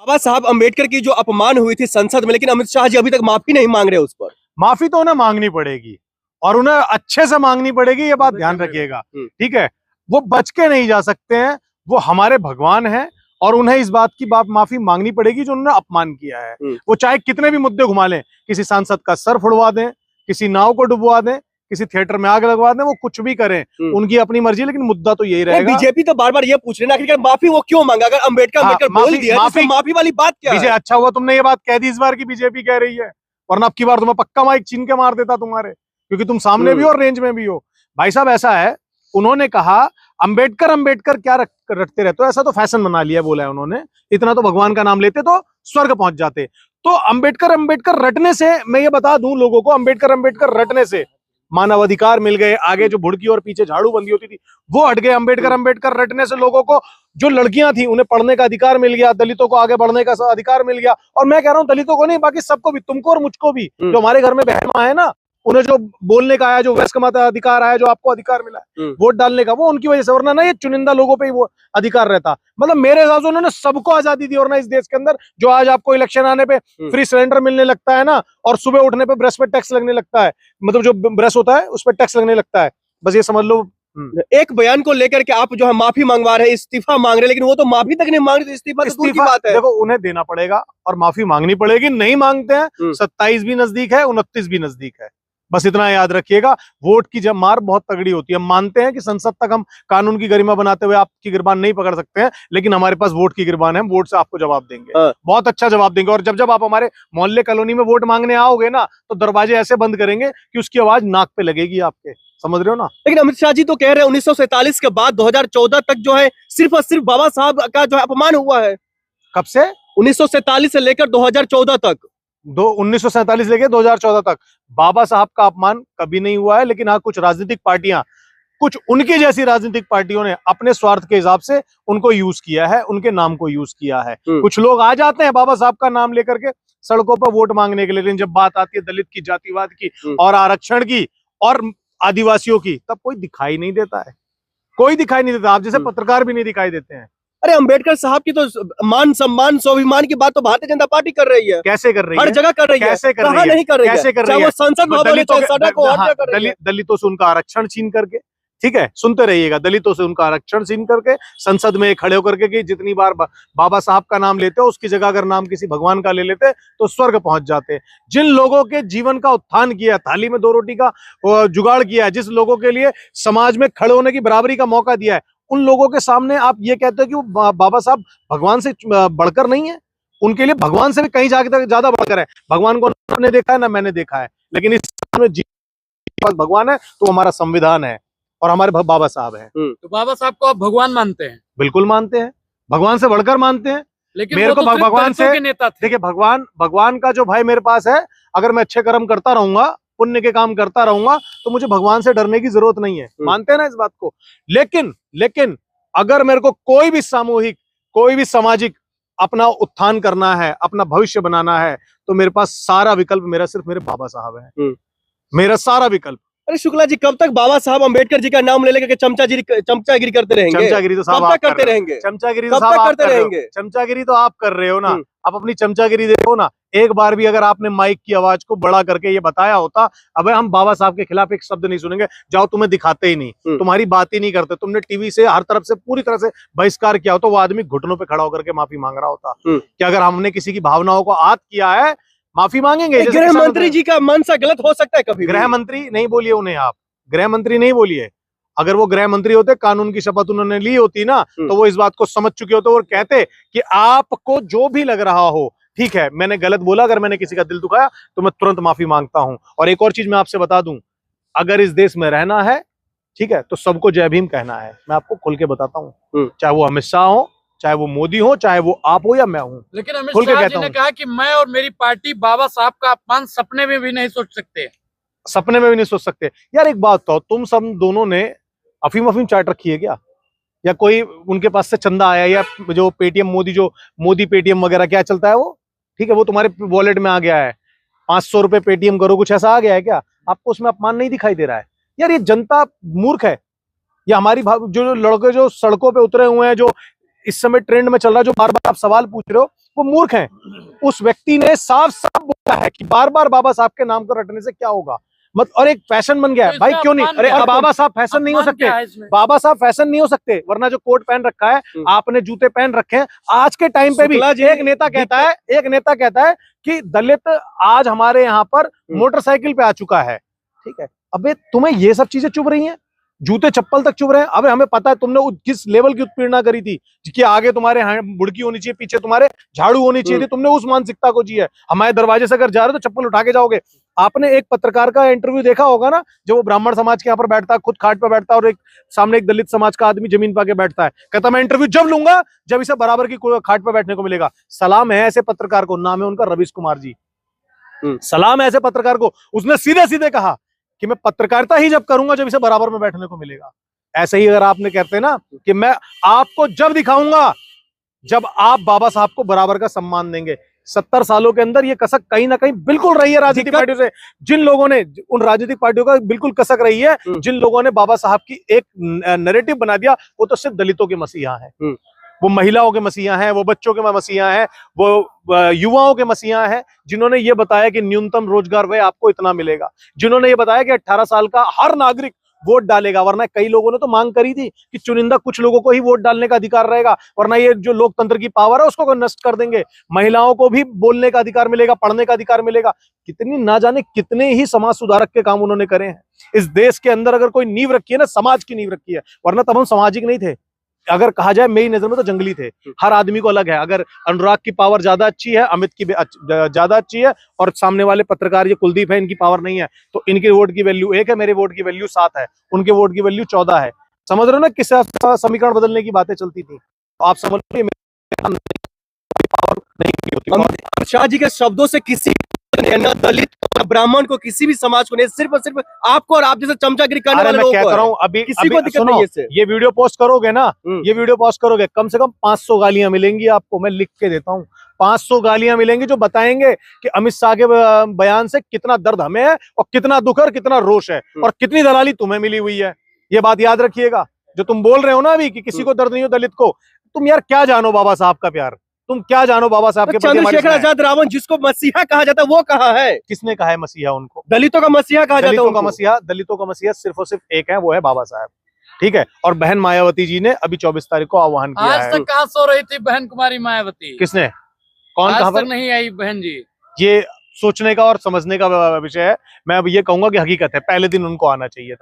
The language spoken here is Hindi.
बाबा साहब अम्बेडकर की जो अपमान हुई थी संसद में, लेकिन अमित शाह जी अभी तक माफी नहीं मांग रहे उस पर। माफी तो उन्हें मांगनी पड़ेगी और उन्हें अच्छे से मांगनी पड़ेगी, ये बात ध्यान रखिएगा, ठीक है। वो बच के नहीं जा सकते हैं, वो हमारे भगवान हैं और उन्हें इस बात की माफी मांगनी पड़ेगी जो उन्होंने अपमान किया है। वो चाहे कितने भी मुद्दे घुमा लें, किसी सांसद का सर फुड़वा दें, किसी नाव को डुबवा दें, किसी थिएटर में आग लगवा दें, वो कुछ भी करें, उनकी अपनी मर्जी, लेकिन मुद्दा तो यही रहेगा। बीजेपी तो बार बार ये पूछ रहे हैं आखिरकार माफी वो क्यों मांगा? अगर अम्बेडकर बोल दिया तो माफी वाली बात क्या है? अच्छा हुआ तुमने ये बात कह दी इस बार की बीजेपी कह रही है, वरना अब की बार तुम्हें पक्का माइक छीन के मार देता तुम्हारे, क्योंकि तुम सामने भी हो और रेंज में भी हो। भाई साहब ऐसा है, उन्होंने कहा अंबेडकर क्या रटते रहते हो, ऐसा तो फैशन बना लिया, बोला है उन्होंने, इतना तो भगवान का नाम लेते तो स्वर्ग पहुंच जाते। तो अंबेडकर रटने से, मैं ये बता दूं लोगों को, अंबेडकर रटने से मानव अधिकार मिल गए, आगे जो भुड़की और पीछे झाड़ू बंदी होती थी वो हट गए। अंबेडकर रटने से लोगों को, जो लड़कियां थी उन्हें पढ़ने का अधिकार मिल गया, दलितों को आगे बढ़ने का अधिकार मिल गया। और मैं कह रहा हूं दलितों को नहीं, बाकी सबको भी, तुमको और मुझको भी, जो हमारे घर में बहन मां है ना, उन्हें जो बोलने का आया, जो वयस्क मता अधिकार आया, जो आपको अधिकार मिला वोट डालने का, वो उनकी वजह से, वरना ना ये चुनिंदा लोगों पे ही वो अधिकार रहता। मतलब मेरे हिसाब से उन्होंने सबको आजादी दी। और ना इस देश के अंदर जो आज आपको इलेक्शन आने पे फ्री सिलेंडर मिलने लगता है ना, और सुबह उठने पे ब्रश पे टैक्स लगने लगता है, मतलब जो ब्रश होता है उस पर टैक्स लगने लगता है, बस ये समझ लो। एक बयान को लेकर के आप जो है माफी मंगवा रहे हैं, इस्तीफा मांग रहे हैं, लेकिन वो तो माफी तक नहीं मांग रहे, तो इस्तीफा तो दूर की बात है। देखो उन्हें देना पड़ेगा और माफी मांगनी पड़ेगी, नहीं मांगते हैं 27 भी नजदीक है, 29 भी नजदीक है, बस इतना याद रखिएगा। वोट की जब मार बहुत तगड़ी होती है, हम मानते हैं कि संसद तक हम कानून की गरिमा बनाते हुए आपकी गिरबान नहीं पकड़ सकते हैं, लेकिन हमारे पास वोट की गिरबान है, हम वोट से आपको जवाब देंगे, बहुत अच्छा जवाब देंगे। और जब आप हमारे मोहल्ले कॉलोनी में वोट मांगने आओगे ना, तो दरवाजे ऐसे बंद करेंगे कि उसकी आवाज नाक पे लगेगी आपके, समझ रहे हो ना। लेकिन अमित शाह जी तो कह रहे हैं 1947 के बाद 2014 तक जो है सिर्फ और सिर्फ बाबा साहब का जो है अपमान हुआ है। कब से? 1947 से लेकर 2014 तक, 1947 लेके 2014 तक बाबा साहब का अपमान कभी नहीं हुआ है। लेकिन हाँ, कुछ राजनीतिक पार्टियां, कुछ उनकी जैसी राजनीतिक पार्टियों ने अपने स्वार्थ के हिसाब से उनको यूज किया है, उनके नाम को यूज किया है। कुछ लोग आ जाते हैं बाबा साहब का नाम लेकर के सड़कों पर वोट मांगने के लिए, लेकिन जब बात आती है दलित की, जातिवाद की और आरक्षण की और आदिवासियों की, तब कोई दिखाई नहीं देता है, कोई दिखाई नहीं देता। आप जैसे पत्रकार भी नहीं दिखाई देते हैं। अरे अंबेडकर साहब की तो मान सम्मान स्वाभिमान की बात तो भारतीय जनता पार्टी कर रही है। कैसे कर रही है? हर जगह कर रही है। कैसे कर रही है? नहीं कर रही है? कैसे कर रही है? वो संसद भवन है, चाहे सड़क हो, हर जगह कर रही है। दलितों से उनका आरक्षण छीन करके, ठीक है, सुनते रहिएगा, दलितों से उनका आरक्षण छीन करके संसद में खड़े होकर के कि जितनी बार बाबा साहब का नाम लेते हो उसकी जगह अगर नाम किसी भगवान का ले लेते तो स्वर्ग पहुंच जाते। जिन लोगों के जीवन का उत्थान किया, थाली में 2 रोटी का जुगाड़ किया है, जिस लोगों के लिए समाज में खड़े होने की बराबरी का मौका दिया है, उन लोगों के सामने आप ये कहते हो कि वो बाबा साहब भगवान से बढ़कर नहीं है? उनके लिए भगवान से भी कहीं जाके ज्यादा बढ़कर है। भगवान को आपने देखा है ना मैंने देखा है, लेकिन इस भगवान है तो हमारा संविधान है और हमारे बाबा साहब हैं। तो बाबा साहब को आप भगवान मानते हैं? बिल्कुल मानते हैं, भगवान से बढ़कर मानते हैं। लेकिन मेरे को भगवान से, नेता थे। देखिए भगवान का जो भाई मेरे पास है, अगर मैं अच्छे कर्म करता रहूंगा, पुण्य के काम करता रहूंगा, तो मुझे भगवान से डरने की जरूरत नहीं है। मानते हैं ना इस बात को। लेकिन अगर मेरे को कोई भी सामूहिक, कोई भी सामाजिक अपना उत्थान करना है, अपना भविष्य बनाना है, तो मेरे पास सारा विकल्प मेरा सिर्फ मेरे बाबा साहब है, मेरा सारा विकल्प। अरे शुक्ला जी, कब तक बाबा साहब अंबेडकर जी का नाम ले लेकर चमचागिरी करते रहेंगे? चमचागिरी तो साहब करते रहेंगे। चमचागिरी तो साहब करते रहेंगे। चमचागिरी तो आप कर रहे हो ना, आप अपनी चमचागिरी देखो ना। एक बार भी अगर आपने माइक की आवाज को बड़ा करके ये बताया होता, अबे हम बाबा साहब के खिलाफ एक शब्द नहीं सुनेंगे, जाओ, तुम्हें दिखाते ही नहीं, तुम्हारी बात ही नहीं करते, तुमने टीवी से हर तरफ से पूरी तरह से बहिष्कार किया होता, वो आदमी घुटनों पे खड़ा होकर के माफी मांग रहा होता कि अगर हमने किसी की भावनाओं को आहत किया है, माफी मांगेंगे। गृह मंत्री जी का मन सा गलत हो सकता है कभी? गृह मंत्री नहीं बोलिए उन्हें, आप गृह मंत्री नहीं बोलिए। अगर वो गृह मंत्री होते, कानून की शपथ उन्होंने ली होती ना, तो वो इस बात को समझ चुके होते और कहते कि आपको जो भी लग रहा हो, ठीक है, मैंने गलत बोला, अगर मैंने किसी का दिल दुखाया तो मैं तुरंत माफी मांगता हूं। और एक और चीज मैं आपसे बता दूं, अगर इस देश में रहना है, ठीक है, तो सबको जय भीम कहना है। मैं आपको खुल के बताता हूँ, चाहे वो अमित शाह हो, चाहे वो मोदी हो, चाहे वो आप हो या मैं हूँ। लेकिन अमित शाह जी ने कहा कि मैं और मेरी पार्टी बाबा साहब का अपमान सपने में भी नहीं सोच सकते। सपने में भी नहीं सोच सकते। यार एक बात तो, तुम सब दोनों ने अफीम चाट रखी है क्या? या कोई उनके पास से चंदा आया, या जो पेटीएम मोदी पेटीएम वगैरह क्या चलता है वो, ठीक है, वो तुम्हारे वॉलेट में आ गया है, 500 रुपए पेटीएम करो, कुछ ऐसा आ गया है क्या? आपको उसमें अपमान नहीं दिखाई दे रहा है? यार ये जनता मूर्ख है। या हमारी जो लड़के जो सड़कों पे उतरे हुए हैं, जो इस समय ट्रेंड में चल रहा है, जो बार बार आप सवाल पूछ रहे हो, वो मूर्ख हैं। उस व्यक्ति ने साफ साफ बोला है कि बार बार बाबा साहब के नाम को रटने से क्या होगा, मत और एक फैशन बन गया है। तो भाई इसमें क्यों नहीं, अपमान अरे क्या है? बाबा साहब फैशन नहीं हो अपमान सकते, क्या है इसमें? बाबा साहब फैशन नहीं हो सकते, वरना जो कोट पहन रखा है, आपने जूते पहन रखे हैं, आज के टाइम पे भी शुक्ला जी, एक नेता कहता है कि दलित आज हमारे यहाँ पर मोटरसाइकिल पे आ चुका है। ठीक है, अबे तुम्हें ये सब चीजें चुभ रही हैं, जूते चप्पल तक चुभ रहे हैं। अबे हमें पता है तुमने किस लेवल की उत्पीड़ना करी थी, कि आगे तुम्हारे बुड़की होनी चाहिए, पीछे तुम्हारे झाड़ू होनी चाहिए थी, तुमने उस मानसिकता को जी है। हमारे दरवाजे से अगर जा रहे हो तो चप्पल उठा के जाओगे। आपने एक पत्रकार का इंटरव्यू देखा होगा ना, जो वो ब्राह्मण समाज के यहाँ पर बैठता है, खुद खाट पे बैठता है, और एक सामने एक दलित समाज का आदमी जमीन पे बैठता है, कहता मैं इंटरव्यू जब लूंगा जब इसे बराबर की खाट पे बैठने को मिलेगा। सलाम है ऐसे पत्रकार को, नाम है उनका रवीश कुमार जी, सलाम है ऐसे पत्रकार को। उसने सीधे सीधे कहा कि मैं पत्रकारिता ही जब करूंगा जब इसे बराबर में बैठने को मिलेगा। ऐसे ही अगर आपने कहते ना कि मैं आपको जब दिखाऊंगा जब आप बाबा साहब को बराबर का सम्मान देंगे। 70 सालों के अंदर ये कसक कहीं ना कहीं बिल्कुल रही है राजनीतिक पार्टियों से, जिन लोगों ने, उन राजनीतिक पार्टियों का बिल्कुल कसक रही है जिन लोगों ने बाबा साहब की एक नैरेटिव बना दिया, वो तो सिर्फ दलितों के मसीहा हैं, वो महिलाओं के मसीहा हैं, वो बच्चों के मसीहा हैं, वो युवाओं के मसीहा हैं, जिन्होंने ये बताया कि न्यूनतम रोजगार वह आपको इतना मिलेगा, जिन्होंने ये बताया कि 18 साल का हर नागरिक वोट डालेगा। वरना कई लोगों ने तो मांग करी थी कि चुनिंदा कुछ लोगों को ही वोट डालने का अधिकार रहेगा, वरना ये जो लोकतंत्र की पावर है उसको नष्ट कर देंगे। महिलाओं को भी बोलने का अधिकार मिलेगा, पढ़ने का अधिकार मिलेगा। कितनी ना जाने कितने ही समाज सुधारक के काम उन्होंने करे हैं इस देश के अंदर। अगर कोई नींव रखी है ना, समाज की नींव रखी है, वरना तब हम सामाजिक नहीं थे। अगर कहा जाए मेरी नजर में तो जंगली थे। हर आदमी को अलग है। अगर अनुराग की पावर ज्यादा अच्छी है, अमित की ज्यादा अच्छी है, और सामने वाले पत्रकार ये कुलदीप है, इनकी पावर नहीं है, तो इनके वोट की वैल्यू 1 है, मेरे वोट की वैल्यू 7 है, उनके वोट की वैल्यू 14 है। समझ रहे हो ना किस समीकरण बदलने की बातें चलती थी। तो आप समझ लो पावर नहीं होती। अमित शाह जी के शब्दों से किसी न दलित और ब्राह्मण को, किसी भी समाज को नहीं, सिर्फ और सिर्फ आपको और आप जैसे चमचागिरी करने वाले लोगों को कह रहा हूं, अभी किसी को दिक्कत नहीं है इससे। ये वीडियो पोस्ट करोगे ना, ये वीडियो पोस्ट करोगे, कम से कम 500 गालियां मिलेंगी आपको, मैं लिख के देता हूं। 500 गालियां मिलेंगी जो बताएंगे कि अमित शाह के बयान से कितना दर्द हमें है, और कितना दुख और कितना रोष है, और कितनी दलाली तुम्हें मिली हुई है। ये बात याद रखिएगा। जो तुम बोल रहे हो ना अभी कि किसी को दर्द नहीं हो दलित को, तुम यार क्या जानो बाबा साहब का प्यार, तुम क्या जानो बाबा साहब के प्रति। चंद्रशेखर आजाद रावण जिसको मसीहा कहा जाता है वो कहाँ है? किसने कहा है मसीहा उनको? दलितों का मसीहा कहा जाता है। दलितों का मसीहा सिर्फ और सिर्फ एक है, वो है बाबा साहब। ठीक है, और बहन मायावती जी ने अभी 24 तारीख को आह्वान किया है। आज तक कहाँ सो रही थी बहन कुमारी मायावती? किसने, कौन, कहाँ पर नहीं आई बहन जी? ये सोचने का और समझने का विषय है। मैं अब ये कहूंगा कि हकीकत है, पहले दिन उनको आना चाहिए था।